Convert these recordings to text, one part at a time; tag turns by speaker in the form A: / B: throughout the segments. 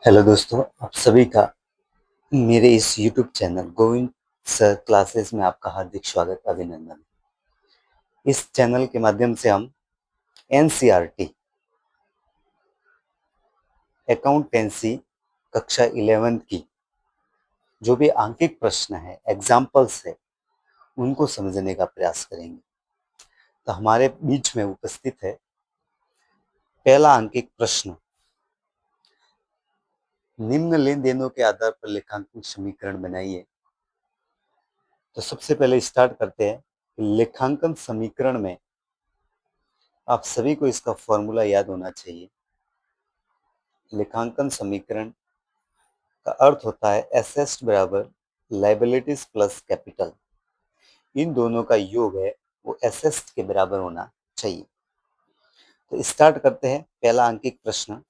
A: Hello दोस्तों, आप सभी का मेरे इस YouTube channel Govind sir classes में आपका हार्दिक स्वागत, अभिनंदन। इस चैनल के माध्यम से हम एनसीईआरटी अकाउंटेंसी कक्षा 11 की जो भी आंकिक प्रश्न है, एग्जाम्पल्स है, उनको समझने का प्रयास करेंगे। तो हमारे बीच में उपस्थित है पहला आंकिक प्रश्न। निम्न लेन देनों के आधार पर लेखांकन समीकरण बनाइए। तो सबसे पहले स्टार्ट करते हैं। लेखांकन समीकरण में आप सभी को इसका फॉर्मूला याद होना चाहिए। लेखांकन समीकरण का अर्थ होता है एसेट्स बराबर लायबिलिटीज प्लस कैपिटल। इन दोनों का योग है वो एसेट्स के बराबर होना चाहिए। तो स्टार्ट करते हैं पहला अंकिक प्रश्न।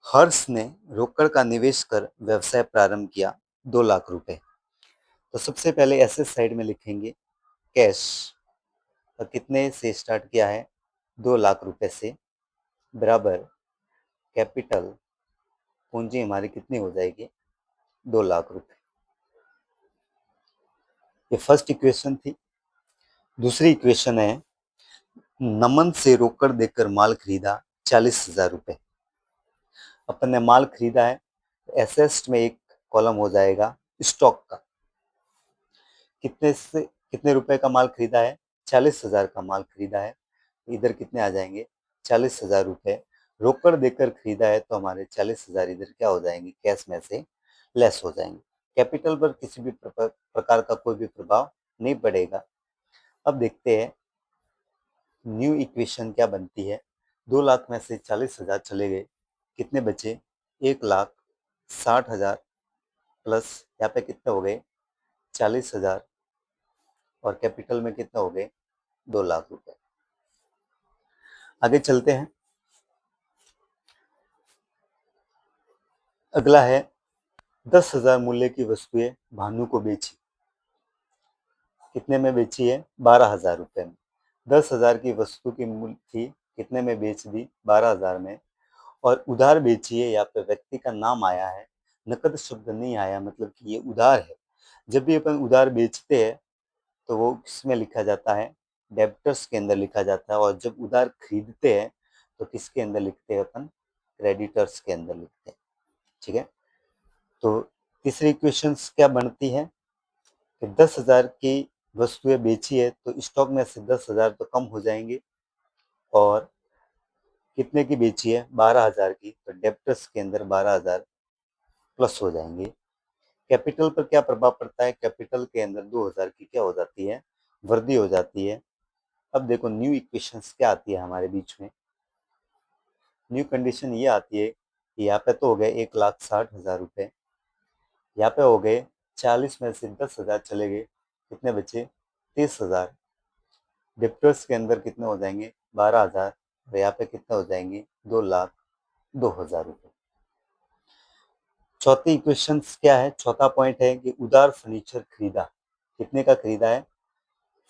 A: हर्ष ने रोकड़ का निवेश कर व्यवसाय प्रारंभ किया 2 लाख रुपए। तो सबसे पहले एसेट साइड में लिखेंगे कैश। तो कितने से स्टार्ट किया है? 2 लाख रुपए से, बराबर कैपिटल, पूंजी हमारी कितनी हो जाएगी? 2 लाख रुपए। ये फर्स्ट इक्वेशन थी। दूसरी इक्वेशन है नमन से रोकड़ देकर माल खरीदा 40,000 रुपए। अपन ने माल खरीदा है, एसेट्स में एक कॉलम हो जाएगा स्टॉक का। कितने रुपए का माल खरीदा है? 40,000 का माल खरीदा है। इधर कितने आ जाएंगे? 40,000 रुपए। रोकड़ देकर खरीदा है तो हमारे 40,000 इधर क्या हो जाएंगे? कैश में से लेस हो जाएंगे। कैपिटल पर किसी भी प्रकार का कोई भी प्रभाव नहीं पड़ेगा। अब देखते हैं न्यू इक्वेशन क्या बनती है। 2 लाख में से 40,000 चले गए, कितने बचे? 1,60,000 प्लस यहाँ पे कितने हो गए? 40,000, और कैपिटल में कितने हो गए? 2 लाख रुपए। आगे चलते हैं। अगला है 10,000 मूल्य की वस्तुएं भानु को बेची। कितने में बेची है? 12,000 रुपए में। 10,000 की वस्तु की मूल्य थी, कितने में बेच दी? 12,000 में। और उधार बेची है, यहाँ पे व्यक्ति का नाम आया है, नकद शब्द नहीं आया, मतलब कि ये उधार है। जब भी अपन उधार बेचते हैं तो वो किसमें लिखा जाता है? डेब्टर्स के अंदर लिखा जाता है। और जब उधार खरीदते हैं तो किसके अंदर लिखते हैं अपन? क्रेडिटर्स के अंदर लिखते हैं। ठीक है। तो तीसरी इक्वेशन क्या बनती है कि 10,000 की वस्तुएं बेची है तो स्टॉक में से 10,000 तो कम हो जाएंगे, और कितने की बेची है? 12,000 की, तो डेब्टर्स के अंदर 12,000 प्लस हो जाएंगे। कैपिटल पर क्या प्रभाव पड़ता है? कैपिटल के अंदर 2,000 की क्या हो जाती है? वृद्धि हो जाती है। अब देखो न्यू इक्वेशंस क्या आती है हमारे बीच में। न्यू कंडीशन ये आती है कि यहाँ पे तो हो गए 1,60,000 रुपए, यहाँ पे हो गए 40 में से 10,000 चले गए, कितने बचे? 30,000। डेब्टर्स के अंदर कितने हो जाएंगे? 12,000, और यहाँ पे कितने हो जाएंगे? 2,02,000 रुपए। चौथी इक्वेशन क्या है? चौथा पॉइंट है कि उधार फर्नीचर खरीदा। कितने का खरीदा है?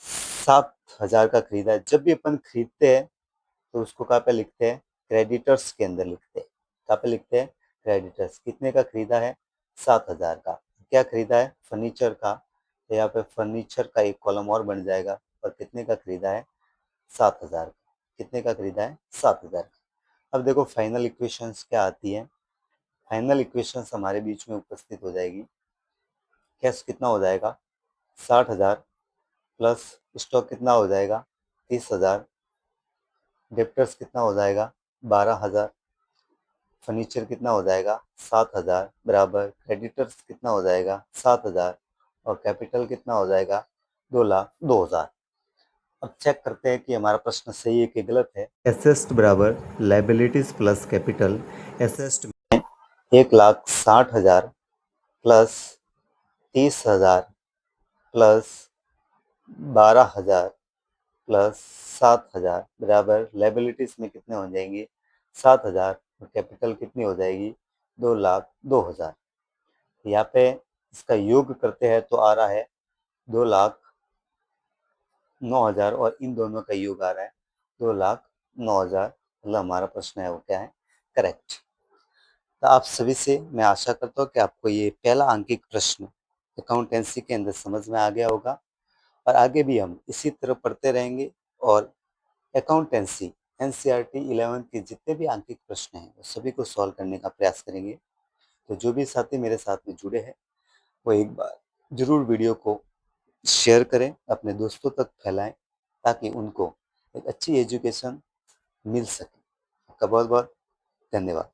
A: 7,000 का खरीदा है। जब भी अपन खरीदते हैं तो उसको कहाँ पे लिखते हैं? क्रेडिटर्स के अंदर लिखते हैं। कहाँ पे लिखते हैं? क्रेडिटर्स। कितने का खरीदा है? 7,000 का। क्या खरीदा है? फर्नीचर का। तो यहाँ पे फर्नीचर का एक कॉलम और बन जाएगा। और कितने का खरीदा है? 7,000 का। कितने का खरीदा है? 7,000 का। अब देखो फाइनल इक्वेशंस क्या आती है। फाइनल इक्वेशंस हमारे बीच में उपस्थित हो जाएगी। कैश कितना हो जाएगा? 60,000 प्लस स्टॉक कितना हो जाएगा? 30,000। डेप्टर्स कितना हो जाएगा? 12,000। फर्नीचर कितना हो जाएगा? 7,000, बराबर क्रेडिटर्स कितना हो जाएगा? 7,000, और कैपिटल कितना हो जाएगा? 2,02,000। अब चेक करते हैं कि हमारा प्रश्न सही है कि गलत है। एसेट्स बराबर लायबिलिटीज प्लस कैपिटल। एसेट्स में 1,60,000 प्लस 30,000 प्लस 12,000 प्लस 7,000 बराबर लायबिलिटीज में कितने हो जाएंगे? 7,000, और कैपिटल कितनी हो जाएगी? 2,02,000। यहाँ पे इसका योग करते हैं तो आ रहा है 2,09,000, और इन दोनों का योग आ रहा है 2,09,000। मतलब हमारा प्रश्न है वो क्या है? करेक्ट। तो आप सभी से मैं आशा करता हूँ कि आपको ये पहला अंकिक प्रश्न अकाउंटेंसी के अंदर समझ में आ गया होगा और आगे भी हम इसी तरह पढ़ते रहेंगे और अकाउंटेंसी एनसीईआरटी 11 के जितने भी अंकिक प्रश्न हैं वो सभी को सॉल्व करने का प्रयास करेंगे। तो जो भी साथी मेरे साथ में जुड़े हैं वो एक बार जरूर वीडियो को शेयर करें, अपने दोस्तों तक फैलाएं ताकि उनको एक अच्छी एजुकेशन मिल सके। आपका बहुत बहुत धन्यवाद।